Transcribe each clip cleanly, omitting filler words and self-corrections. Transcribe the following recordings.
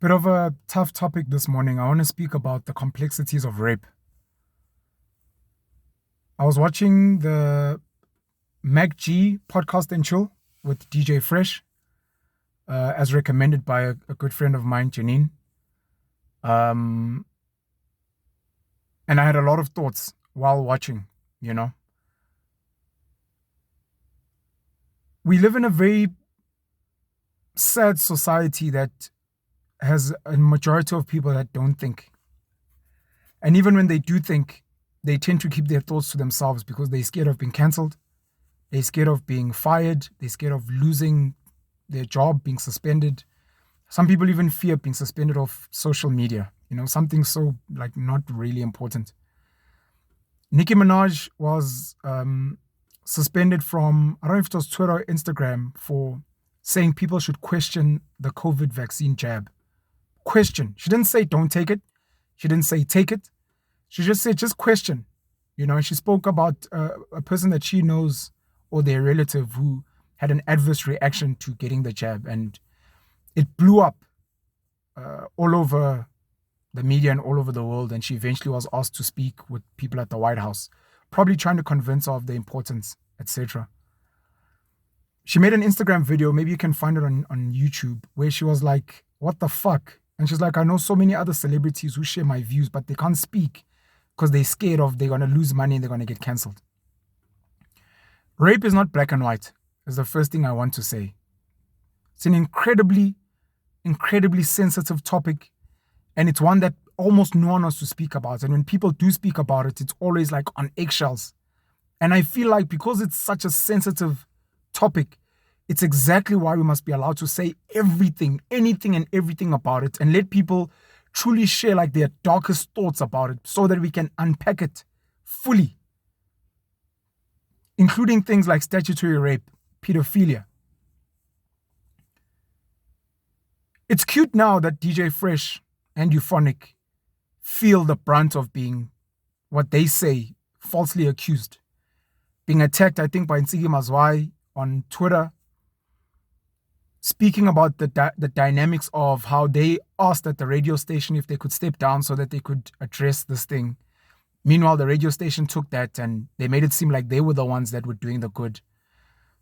Bit of a tough topic this morning. I want to speak about the complexities of rape. I was watching the Mac G podcast and chill with DJ Fresh, as recommended by a good friend of mine, Janine. Um, and I had a lot of thoughts while watching. You know, we live in a very sad society that has a majority of people that don't think. And even when they do think, they tend to keep their thoughts to themselves because they're scared of being cancelled. They're scared of being fired. They're scared of losing their job, being suspended. Some people even fear being suspended off social media. Something so like not really important. Nicki Minaj was suspended from, I don't know if it was Twitter or Instagram, for saying people should question the COVID vaccine jab. Question. She didn't say don't take it. She didn't say take it. She just said just question. And she spoke about a person that she knows or their relative who had an adverse reaction to getting the jab, and it blew up all over the media and all over the world. And she eventually was asked to speak with people at the White House, probably trying to convince her of the importance, etc. She made an Instagram video, maybe you can find it on YouTube, where she was like, what the fuck? And she's like, I know so many other celebrities who share my views, but they can't speak because they're scared of they're going to lose money and they're going to get cancelled. Rape is not black and white, is the first thing I want to say. It's an incredibly, incredibly sensitive topic, and it's one that almost no one wants to speak about. And when people do speak about it, it's always like on eggshells. And I feel like because it's such a sensitive topic, it's exactly why we must be allowed to say everything, anything and everything about it, and let people truly share like their darkest thoughts about it so that we can unpack it fully, including things like statutory rape, pedophilia. It's cute now that DJ Fresh and Euphonik feel the brunt of being, what they say, falsely accused. Being attacked, I think, by Nsigi Mazwai on Twitter, speaking about the dynamics of how they asked at the radio station if they could step down so that they could address this thing. Meanwhile, the radio station took that and they made it seem like they were the ones that were doing the good.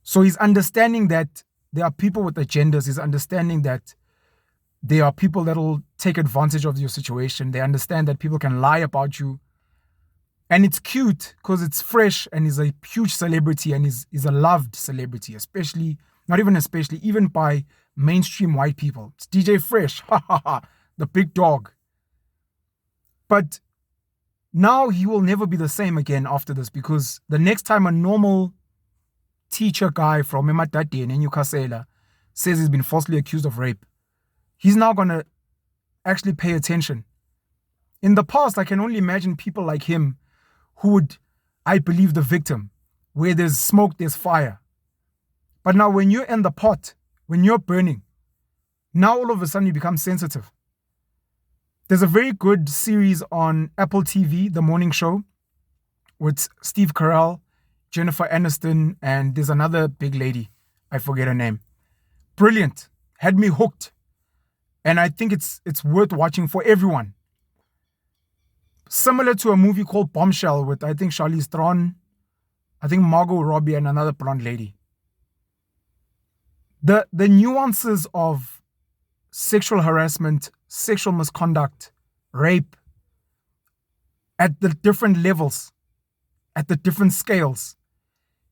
So he's understanding that there are people with agendas. He's understanding that there are people that will take advantage of your situation. They understand that people can lie about you. And it's cute because it's fresh and he's a huge celebrity and he's a loved celebrity, especially, not even especially, even by mainstream white people. It's DJ Fresh, ha ha ha, the big dog. But now he will never be the same again after this, because the next time a normal teacher guy from Emadadeni in Newcastle says he's been falsely accused of rape, he's now going to actually pay attention. In the past, I can only imagine people like him who would, I believe, the victim. Where there's smoke, there's fire. But now when you're in the pot, when you're burning, now all of a sudden you become sensitive. There's a very good series on Apple TV, The Morning Show, with Steve Carell, Jennifer Aniston, and there's another big lady. I forget her name. Brilliant. Had me hooked. And I think it's worth watching for everyone. Similar to a movie called Bombshell with, I think, Charlize Theron, I think Margot Robbie, and another blonde lady. The nuances of sexual harassment, sexual misconduct, rape, at the different levels, at the different scales.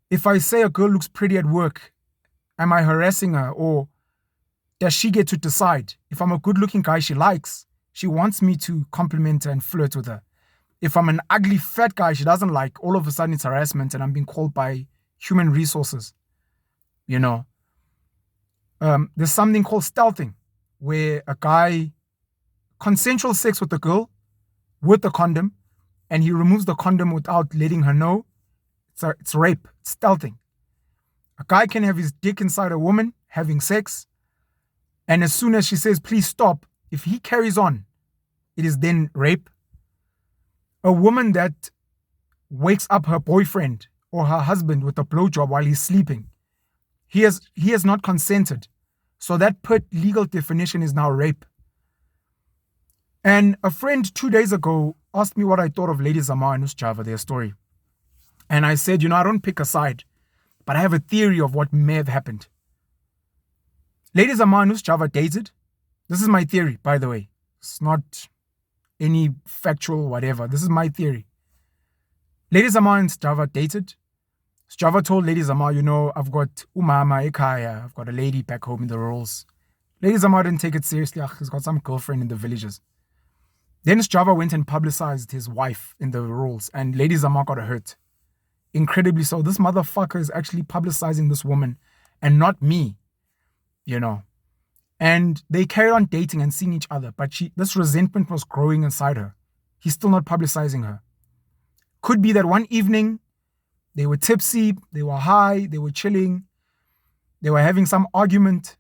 If I say a girl looks pretty at work, am I harassing her, or does she get to decide? If I'm a good-looking guy she likes, she wants me to compliment her and flirt with her. If I'm an ugly fat guy she doesn't like, all of a sudden it's harassment and I'm being called by human resources. There's something called stealthing, where a guy, consensual sex with a girl with a condom, and he removes the condom without letting her know. It's rape. It's stealthing. A guy can have his dick inside a woman having sex, and as soon as she says, please stop, if he carries on, it is then rape. A woman that wakes up her boyfriend or her husband with a blowjob while he's sleeping, he has not consented. So that per legal definition is now rape. And a friend 2 days ago asked me what I thought of Lady Zamar and Sjava, their story. And I said, I don't pick a side, but I have a theory of what may have happened. Lady Zamar and Sjava dated. This is my theory, by the way. It's not any factual whatever. This is my theory. Lady Zamar and Sjava dated. Sjava told Lady Zamar, I've got umama ekaya. I've got a lady back home in the rurals. Lady Zamar didn't take it seriously. He's got some girlfriend in the villages. Then Sjava went and publicized his wife in the rurals, and Lady Zamar got hurt. Incredibly so. This motherfucker is actually publicizing this woman and not me, And they carried on dating and seeing each other, but this resentment was growing inside her. He's still not publicizing her. Could be that one evening they were tipsy, they were high, they were chilling, they were having some argument.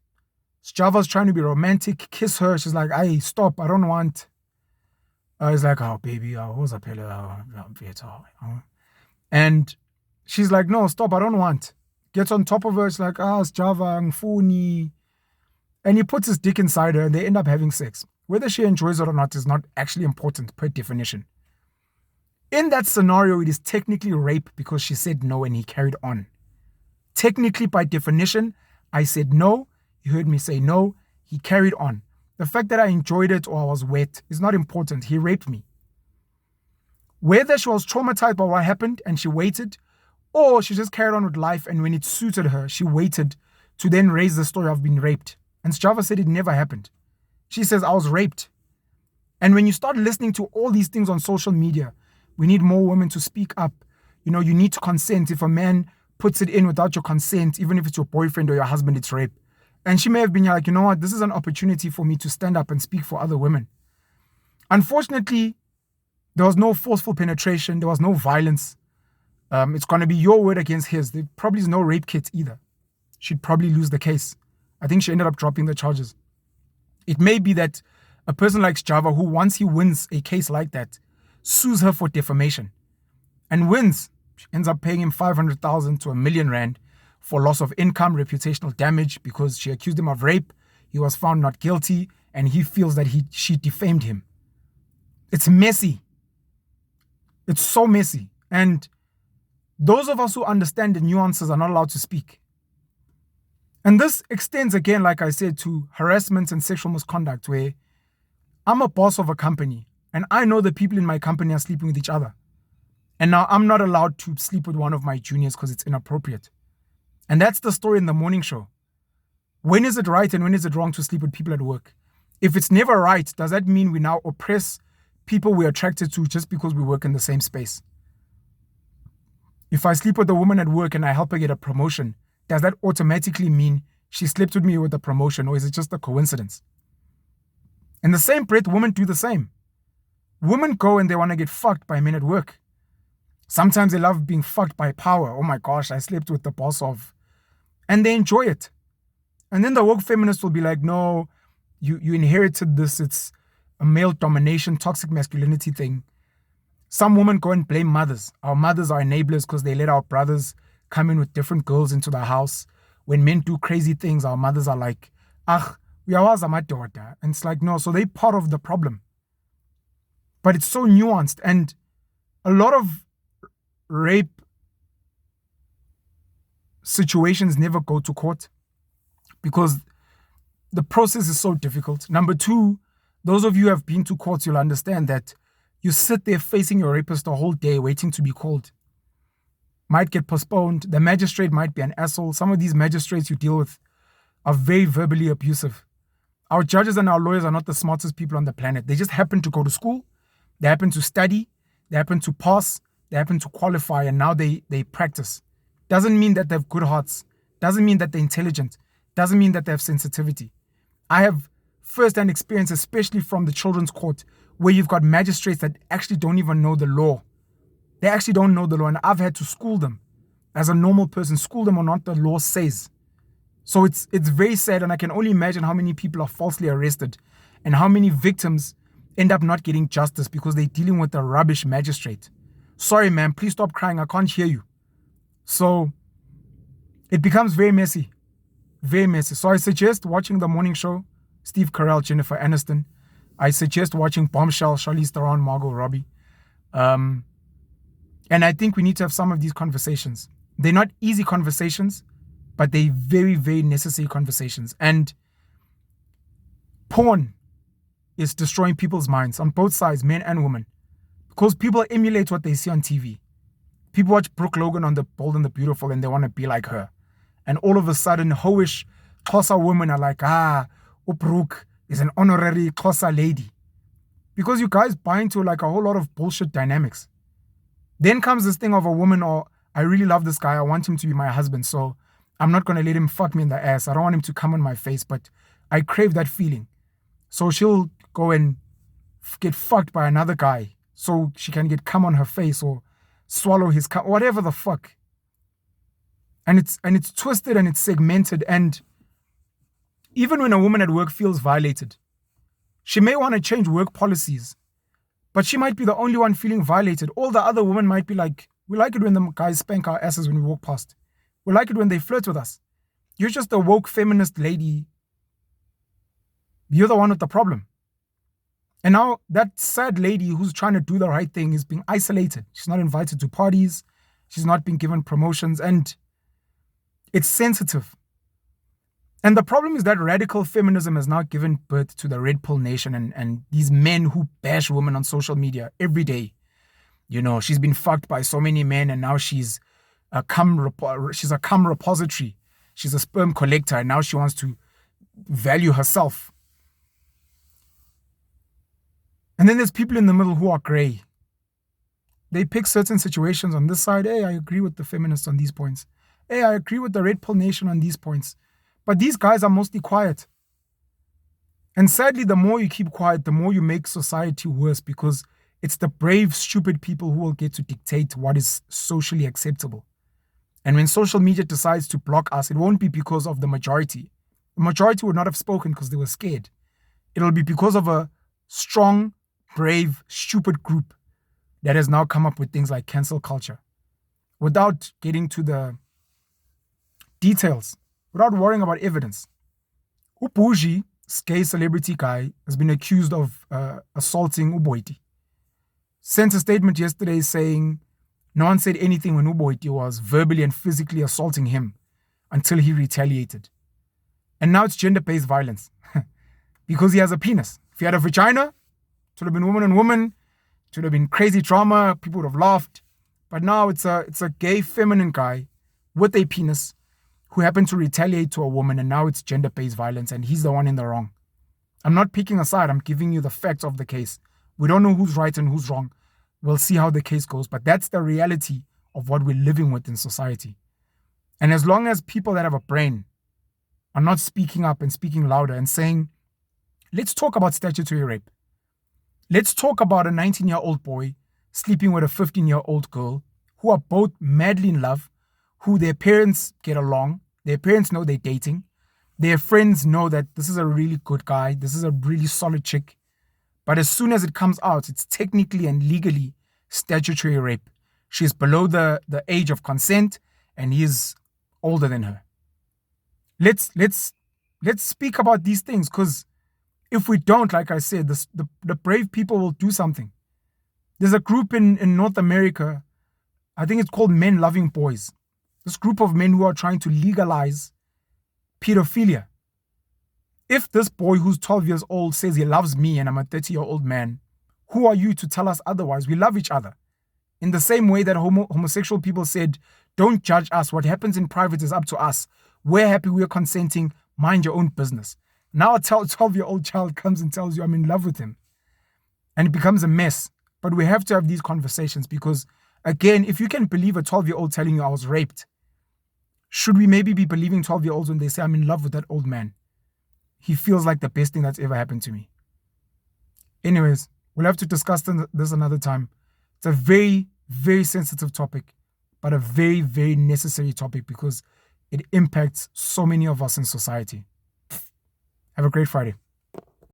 Sjava's trying to be romantic, kiss her. She's like, hey, stop, I don't want. He's like, oh, baby, who's a pillar? And she's like, no, stop, I don't want. Gets on top of her. She's like, Sjava, ngifuni. And he puts his dick inside her and they end up having sex. Whether she enjoys it or not is not actually important per definition. In that scenario, it is technically rape because she said no and he carried on. Technically, by definition, I said no. You heard me say no. He carried on. The fact that I enjoyed it or I was wet is not important. He raped me. Whether she was traumatized by what happened and she waited, or she just carried on with life and when it suited her, she waited to then raise the story of being raped. And Sjava said it never happened. She says, I was raped. And when you start listening to all these things on social media, we need more women to speak up. You need to consent. If a man puts it in without your consent, even if it's your boyfriend or your husband, it's rape. And she may have been like, this is an opportunity for me to stand up and speak for other women. Unfortunately, there was no forceful penetration. There was no violence. It's going to be your word against his. There probably is no rape kit either. She'd probably lose the case. I think she ended up dropping the charges. It may be that a person like Sjava, who once he wins a case like that, sues her for defamation and wins. She ends up paying him 500,000 to R1 million for loss of income, reputational damage, because she accused him of rape. He was found not guilty and he feels that she defamed him. It's messy. It's so messy. And those of us who understand the nuances are not allowed to speak. And this extends again, like I said, to harassment and sexual misconduct, where I'm a boss of a company and I know the people in my company are sleeping with each other. And now I'm not allowed to sleep with one of my juniors because it's inappropriate. And that's the story in the morning show. When is it right and when is it wrong to sleep with people at work? If it's never right, does that mean we now oppress people we're attracted to just because we work in the same space? If I sleep with a woman at work and I help her get a promotion, does that automatically mean she slept with me with a promotion, or is it just a coincidence? In the same breath, women do the same. Women go and they want to get fucked by men at work. Sometimes they love being fucked by power. Oh my gosh, I slept with the boss of... And they enjoy it. And then the woke feminists will be like, no, you inherited this. It's a male domination, toxic masculinity thing. Some women go and blame mothers. Our mothers are enablers because they let our brothers come in with different girls into the house. When men do crazy things, our mothers are like, we are my daughter. And it's like, no, so they're part of the problem. But it's so nuanced. And a lot of rape situations never go to court because the process is so difficult. Number two, those of you who have been to courts, you'll understand that you sit there facing your rapist the whole day waiting to be called. Might get postponed. The magistrate might be an asshole. Some of these magistrates you deal with are very verbally abusive. Our judges and our lawyers are not the smartest people on the planet. They just happen to go to school. They happen to study. They happen to pass. They happen to qualify. And now they practice. Doesn't mean that they have good hearts. Doesn't mean that they're intelligent. Doesn't mean that they have sensitivity. I have first-hand experience, especially from the children's court, where you've got magistrates that actually don't even know the law. They actually don't know the law, and I've had to school them as a normal person, school them on what the law says. So it's very sad, and I can only imagine how many people are falsely arrested and how many victims end up not getting justice because they're dealing with a rubbish magistrate. Sorry, man, please stop crying. I can't hear you. So it becomes very messy. Very messy. So I suggest watching the morning show, Steve Carell, Jennifer Aniston. I suggest watching Bombshell, Charlize Theron, Margot Robbie. And I think we need to have some of these conversations. They're not easy conversations, but they're very, very necessary conversations. And porn is destroying people's minds on both sides, men and women, because people emulate what they see on TV. People watch Brooke Logan on The Bold and the Beautiful and they want to be like her. And all of a sudden, hoish Xhosa women are like, Brooke is an honorary Xhosa lady. Because you guys buy into like a whole lot of bullshit dynamics. Then comes this thing of a woman, or I really love this guy, I want him to be my husband, so I'm not going to let him fuck me in the ass. I don't want him to come on my face, but I crave that feeling. So she'll go and get fucked by another guy so she can get cum on her face or swallow his cum, whatever the fuck. And it's twisted and it's segmented. And even when a woman at work feels violated, she may want to change work policies, but she might be the only one feeling violated. All the other women might be like, we like it when the guys spank our asses when we walk past. We like it when they flirt with us. You're just a woke feminist lady. You're the one with the problem. And now that sad lady who's trying to do the right thing is being isolated. She's not invited to parties. She's not being given promotions. And it's sensitive. And the problem is that radical feminism has now given birth to the Red Pill Nation and these men who bash women on social media every day. You know, she's been fucked by so many men and now she's a cum repository. She's a sperm collector and now she wants to value herself. And then there's people in the middle who are grey. They pick certain situations on this side. Hey, I agree with the feminists on these points. Hey, I agree with the Red Pill Nation on these points. But these guys are mostly quiet. And sadly, the more you keep quiet, the more you make society worse, because it's the brave, stupid people who will get to dictate what is socially acceptable. And when social media decides to block us, it won't be because of the majority. The majority would not have spoken because they were scared. It'll be because of a strong, brave, stupid group that has now come up with things like cancel culture. Without getting to the details, without worrying about evidence. Ubuji, gay celebrity guy, has been accused of assaulting Uboiti. Sent a statement yesterday saying no one said anything when Uboiti was verbally and physically assaulting him until he retaliated. And now it's gender-based violence because he has a penis. If he had a vagina, it would have been woman on woman, it would have been crazy drama, people would have laughed. But now it's a gay feminine guy with a penis who happened to retaliate to a woman, and now it's gender-based violence and he's the one in the wrong. I'm not picking a side, I'm giving you the facts of the case. We don't know who's right and who's wrong. We'll see how the case goes, but that's the reality of what we're living with in society. And as long as people that have a brain are not speaking up and speaking louder and saying, let's talk about statutory rape. Let's talk about a 19-year-old boy sleeping with a 15-year-old girl who are both madly in love, who their parents get along, their parents know they're dating, their friends know that this is a really good guy, this is a really solid chick. But as soon as it comes out, it's technically and legally statutory rape. She's below the age of consent and he's older than her. Let's speak about these things, because if we don't, like I said, the brave people will do something. There's a group in North America, I think it's called Men Loving Boys. This group of men who are trying to legalize pedophilia. If this boy who's 12 years old says he loves me and I'm a 30-year-old man, who are you to tell us otherwise? We love each other. In the same way that homosexual people said, don't judge us. What happens in private is up to us. We're happy, we're consenting. Mind your own business. Now a 12-year-old child comes and tells you I'm in love with him. And it becomes a mess. But we have to have these conversations because, again, if you can believe a 12-year-old telling you I was raped, should we maybe be believing 12-year-olds when they say I'm in love with that old man? He feels like the best thing that's ever happened to me. Anyways, we'll have to discuss this another time. It's a very, very sensitive topic, but a very, very necessary topic because it impacts so many of us in society. Have a great Friday.